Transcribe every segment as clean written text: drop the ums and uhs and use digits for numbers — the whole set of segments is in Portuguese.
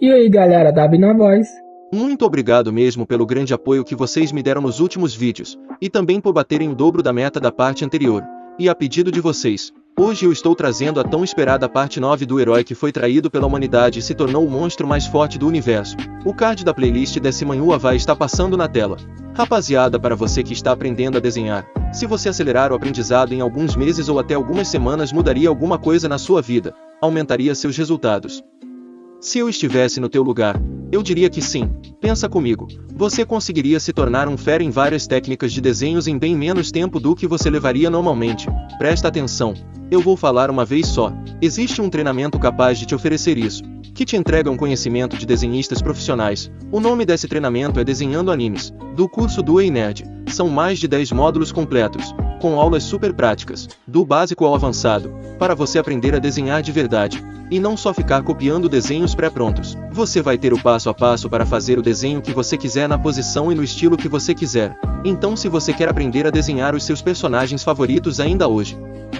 E aí galera, Dabi na voz. Muito obrigado mesmo pelo grande apoio que vocês me deram nos últimos vídeos, e também por baterem o dobro da meta da parte anterior. E a pedido de vocês, hoje eu estou trazendo a tão esperada parte 9 do herói que foi traído pela humanidade e se tornou o monstro mais forte do universo. O card da playlist desse Manhua vai estar passando na tela. Rapaziada, para você que está aprendendo a desenhar, se você acelerar o aprendizado em alguns meses ou até algumas semanas mudaria alguma coisa na sua vida, aumentaria seus resultados. Se eu estivesse no teu lugar, eu diria que sim. Pensa comigo, você conseguiria se tornar um fera em várias técnicas de desenhos em bem menos tempo do que você levaria normalmente. Presta atenção, eu vou falar uma vez só. Existe um treinamento capaz de te oferecer isso, que te entrega um conhecimento de desenhistas profissionais. O nome desse treinamento é Desenhando Animes, do curso do Ei Nerd. São mais de 10 módulos completos, com aulas super práticas, do básico ao avançado, para você aprender a desenhar de verdade. E não só ficar copiando desenhos pré-prontos. Você vai ter o passo a passo para fazer o desenho que você quiser na posição e no estilo que você quiser. Então se você quer aprender a desenhar os seus personagens favoritos ainda hoje,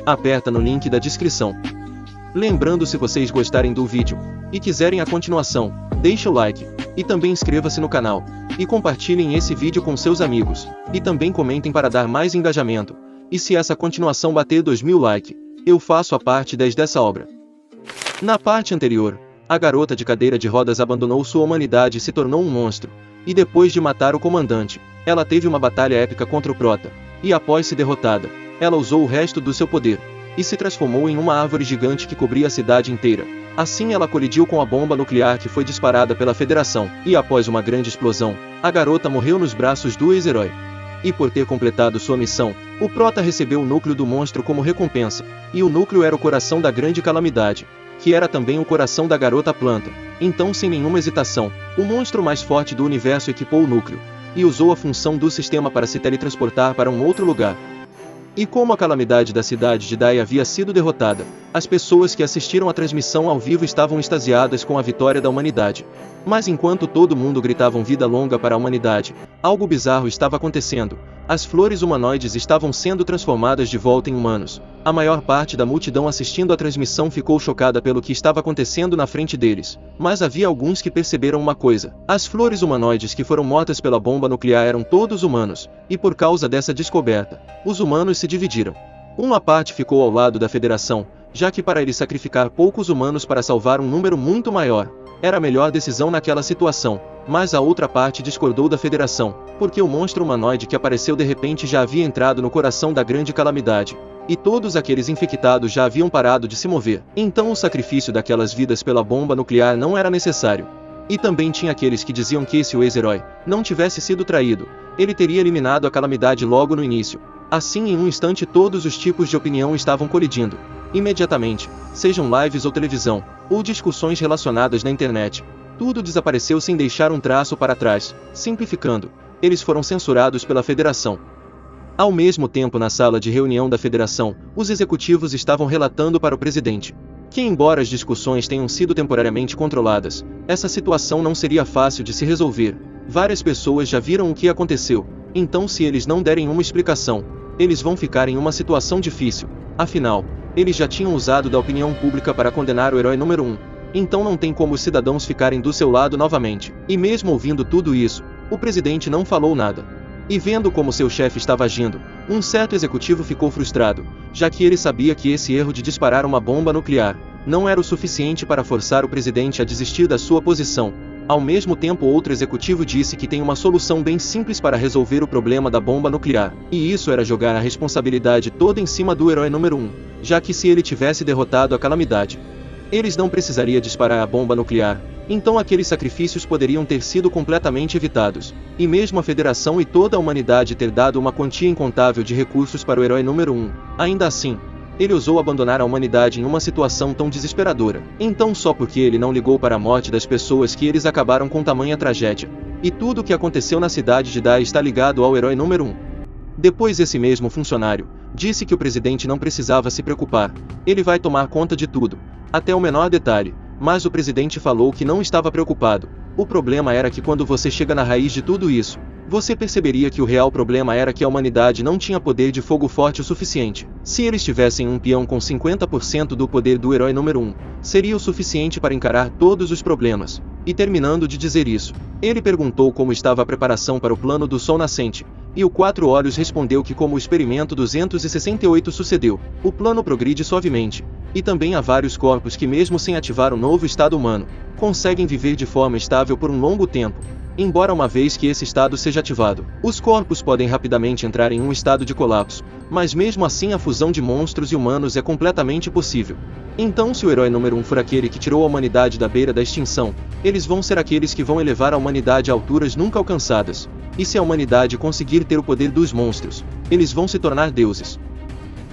aperta no link da descrição. Lembrando, se vocês gostarem do vídeo e quiserem a continuação, deixa o like, e também inscreva-se no canal, e compartilhem esse vídeo com seus amigos, e também comentem para dar mais engajamento. E se essa continuação bater 2000 likes, eu faço a parte 10 dessa obra. Na parte anterior, a garota de cadeira de rodas abandonou sua humanidade e se tornou um monstro, e depois de matar o comandante, ela teve uma batalha épica contra o Prota, e após ser derrotada, ela usou o resto do seu poder, e se transformou em uma árvore gigante que cobria a cidade inteira. Assim ela colidiu com a bomba nuclear que foi disparada pela Federação, e após uma grande explosão, a garota morreu nos braços do ex-herói. E por ter completado sua missão, o Prota recebeu o núcleo do monstro como recompensa, e o núcleo era o coração da grande calamidade, que era também o coração da garota planta. Então, sem nenhuma hesitação, o monstro mais forte do universo equipou o núcleo, e usou a função do sistema para se teletransportar para um outro lugar. E como a calamidade da cidade de Dai havia sido derrotada, as pessoas que assistiram à transmissão ao vivo estavam extasiadas com a vitória da humanidade. Mas enquanto todo mundo gritava vida longa para a humanidade, algo bizarro estava acontecendo. As flores humanoides estavam sendo transformadas de volta em humanos. A maior parte da multidão assistindo à transmissão ficou chocada pelo que estava acontecendo na frente deles. Mas havia alguns que perceberam uma coisa. As flores humanoides que foram mortas pela bomba nuclear eram todos humanos, e por causa dessa descoberta, os humanos se dividiram. Uma parte ficou ao lado da Federação, já que para eles sacrificar poucos humanos para salvar um número muito maior, era a melhor decisão naquela situação. Mas a outra parte discordou da Federação, porque o monstro humanoide que apareceu de repente já havia entrado no coração da grande calamidade, e todos aqueles infectados já haviam parado de se mover. Então o sacrifício daquelas vidas pela bomba nuclear não era necessário. E também tinha aqueles que diziam que se o ex-herói não tivesse sido traído, ele teria eliminado a calamidade logo no início. Assim, em um instante todos os tipos de opinião estavam colidindo. Imediatamente, sejam lives ou televisão, ou discussões relacionadas na internet, tudo desapareceu sem deixar um traço para trás. Simplificando, eles foram censurados pela Federação. Ao mesmo tempo, na sala de reunião da Federação, os executivos estavam relatando para o presidente que, embora as discussões tenham sido temporariamente controladas, essa situação não seria fácil de se resolver. Várias pessoas já viram o que aconteceu, então se eles não derem uma explicação, eles vão ficar em uma situação difícil. Afinal, eles já tinham usado da opinião pública para condenar o herói número 1. Então não tem como os cidadãos ficarem do seu lado novamente. E mesmo ouvindo tudo isso, o presidente não falou nada. E vendo como seu chefe estava agindo, um certo executivo ficou frustrado, já que ele sabia que esse erro de disparar uma bomba nuclear não era o suficiente para forçar o presidente a desistir da sua posição. Ao mesmo tempo, outro executivo disse que tem uma solução bem simples para resolver o problema da bomba nuclear, e isso era jogar a responsabilidade toda em cima do herói número 1, já que se ele tivesse derrotado a calamidade, eles não precisariam disparar a bomba nuclear, então aqueles sacrifícios poderiam ter sido completamente evitados, e mesmo a Federação e toda a humanidade ter dado uma quantia incontável de recursos para o herói número 1. Ainda assim, ele ousou abandonar a humanidade em uma situação tão desesperadora. Então só porque ele não ligou para a morte das pessoas que eles acabaram com tamanha tragédia. E tudo o que aconteceu na cidade de Dai está ligado ao herói número 1. Depois esse mesmo funcionário disse que o presidente não precisava se preocupar, ele vai tomar conta de tudo, até o menor detalhe. Mas o presidente falou que não estava preocupado. O problema era que quando você chega na raiz de tudo isso, você perceberia que o real problema era que a humanidade não tinha poder de fogo forte o suficiente. Se eles tivessem um peão com 50% do poder do herói número 1, seria o suficiente para encarar todos os problemas. E terminando de dizer isso, ele perguntou como estava a preparação para o plano do Sol Nascente, e o Quatro Olhos respondeu que como o experimento 268 sucedeu, o plano progride suavemente, e também há vários corpos que mesmo sem ativar o novo estado humano, conseguem viver de forma estável por um longo tempo. Embora uma vez que esse estado seja ativado, os corpos podem rapidamente entrar em um estado de colapso, mas mesmo assim a fusão de monstros e humanos é completamente possível. Então se o herói número 1 for aquele que tirou a humanidade da beira da extinção, eles vão ser aqueles que vão elevar a humanidade a alturas nunca alcançadas. E se a humanidade conseguir ter o poder dos monstros, eles vão se tornar deuses.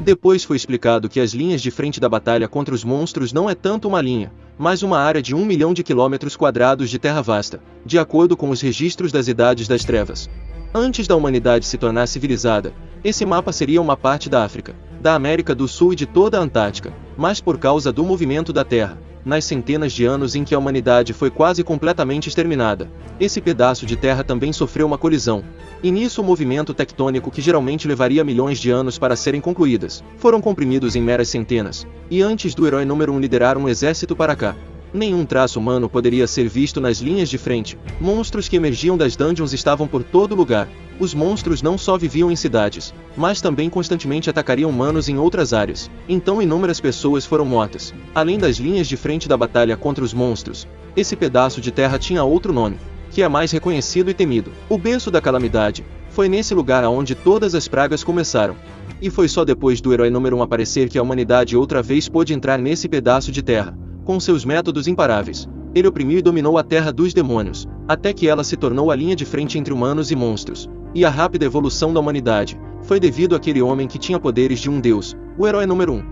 Depois foi explicado que as linhas de frente da batalha contra os monstros não é tanto uma linha, mas uma área de 1 milhão de quilômetros quadrados de terra vasta, de acordo com os registros das Idades das Trevas. Antes da humanidade se tornar civilizada, esse mapa seria uma parte da África, da América do Sul e de toda a Antártica, mas por causa do movimento da Terra, nas centenas de anos em que a humanidade foi quase completamente exterminada, esse pedaço de terra também sofreu uma colisão. E nisso o movimento tectônico que geralmente levaria milhões de anos para serem concluídas, foram comprimidos em meras centenas, e antes do herói número 1 liderar um exército para cá, nenhum traço humano poderia ser visto nas linhas de frente. Monstros que emergiam das dungeons estavam por todo lugar. Os monstros não só viviam em cidades, mas também constantemente atacariam humanos em outras áreas. Então inúmeras pessoas foram mortas. Além das linhas de frente da batalha contra os monstros, esse pedaço de terra tinha outro nome, que é mais reconhecido e temido. O berço da calamidade. Foi nesse lugar aonde todas as pragas começaram. E foi só depois do herói número 1 aparecer que a humanidade outra vez pôde entrar nesse pedaço de terra. Com seus métodos imparáveis, ele oprimiu e dominou a terra dos demônios, até que ela se tornou a linha de frente entre humanos e monstros. E a rápida evolução da humanidade foi devido àquele homem que tinha poderes de um deus, o herói número 1.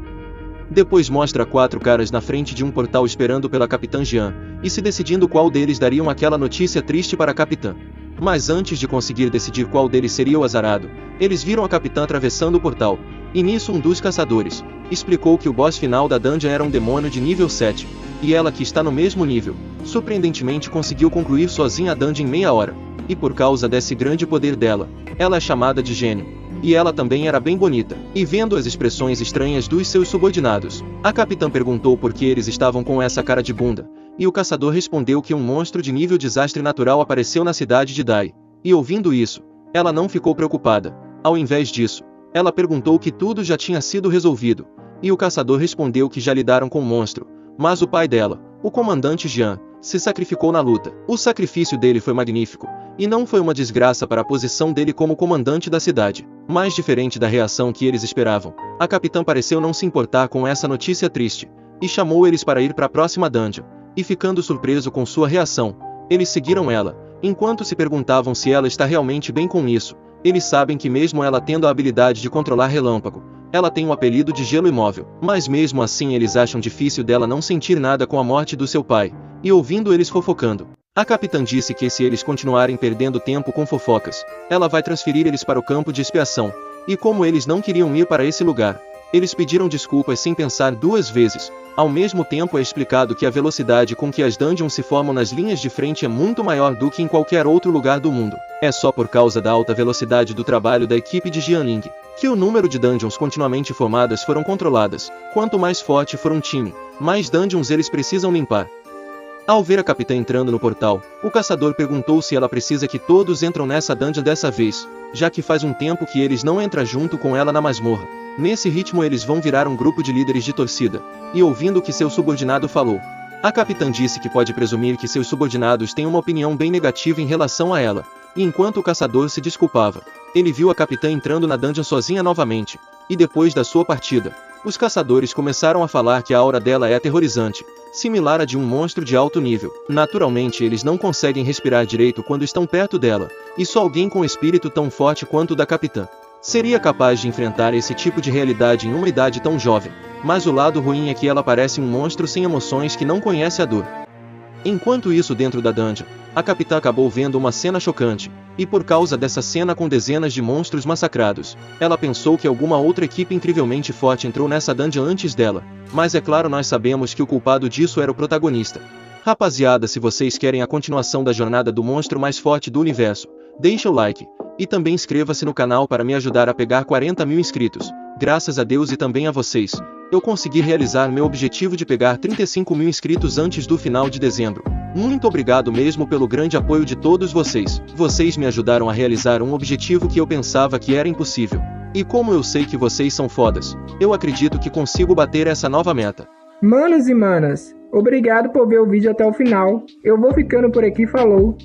Depois mostra 4 caras na frente de um portal esperando pela Capitã Jean, e se decidindo qual deles dariam aquela notícia triste para a Capitã. Mas antes de conseguir decidir qual deles seria o azarado, eles viram a Capitã atravessando o portal, e nisso um dos caçadores explicou que o boss final da dungeon era um demônio de nível 7, e ela que está no mesmo nível, surpreendentemente conseguiu concluir sozinha a dungeon em meia hora, e por causa desse grande poder dela, ela é chamada de gênio. E ela também era bem bonita, e vendo as expressões estranhas dos seus subordinados, a Capitã perguntou por que eles estavam com essa cara de bunda, e o caçador respondeu que um monstro de nível desastre natural apareceu na cidade de Dai, e ouvindo isso, ela não ficou preocupada. Ao invés disso, ela perguntou que tudo já tinha sido resolvido, e o caçador respondeu que já lidaram com o monstro, mas o pai dela, o comandante Jean, se sacrificou na luta. O sacrifício dele foi magnífico, e não foi uma desgraça para a posição dele como comandante da cidade. Mais diferente da reação que eles esperavam, a capitã pareceu não se importar com essa notícia triste, e chamou eles para ir para a próxima dungeon, e ficando surpreso com sua reação, eles seguiram ela, enquanto se perguntavam se ela está realmente bem com isso. Eles sabem que mesmo ela tendo a habilidade de controlar relâmpago, ela tem o apelido de Gelo Imóvel, mas mesmo assim eles acham difícil dela não sentir nada com a morte do seu pai, e ouvindo eles fofocando, a capitã disse que se eles continuarem perdendo tempo com fofocas, ela vai transferir eles para o campo de expiação, e como eles não queriam ir para esse lugar, eles pediram desculpas sem pensar 2 vezes. Ao mesmo tempo é explicado que a velocidade com que as dungeons se formam nas linhas de frente é muito maior do que em qualquer outro lugar do mundo. É só por causa da alta velocidade do trabalho da equipe de Jianling, que o número de dungeons continuamente formadas foram controladas. Quanto mais forte for um time, mais dungeons eles precisam limpar. Ao ver a capitã entrando no portal, o caçador perguntou se ela precisa que todos entram nessa dungeon dessa vez, já que faz um tempo que eles não entram junto com ela na masmorra. Nesse ritmo eles vão virar um grupo de líderes de torcida, e ouvindo o que seu subordinado falou, a capitã disse que pode presumir que seus subordinados têm uma opinião bem negativa em relação a ela, e enquanto o caçador se desculpava, ele viu a capitã entrando na dungeon sozinha novamente, e depois da sua partida, os caçadores começaram a falar que a aura dela é aterrorizante, similar à de um monstro de alto nível. Naturalmente eles não conseguem respirar direito quando estão perto dela, e só alguém com espírito tão forte quanto o da capitã seria capaz de enfrentar esse tipo de realidade em uma idade tão jovem, mas o lado ruim é que ela parece um monstro sem emoções que não conhece a dor. Enquanto isso dentro da dungeon, a capitã acabou vendo uma cena chocante, e por causa dessa cena com dezenas de monstros massacrados, ela pensou que alguma outra equipe incrivelmente forte entrou nessa dungeon antes dela, mas é claro nós sabemos que o culpado disso era o protagonista. Rapaziada, se vocês querem a continuação da jornada do monstro mais forte do universo, Deixa o like. E também inscreva-se no canal para me ajudar a pegar 40 mil inscritos. Graças a Deus e também a vocês, eu consegui realizar meu objetivo de pegar 35 mil inscritos antes do final de dezembro. Muito obrigado mesmo pelo grande apoio de todos vocês. Vocês me ajudaram a realizar um objetivo que eu pensava que era impossível. E como eu sei que vocês são fodas, eu acredito que consigo bater essa nova meta. Manos e manas, obrigado por ver o vídeo até o final. Eu vou ficando por aqui, falou!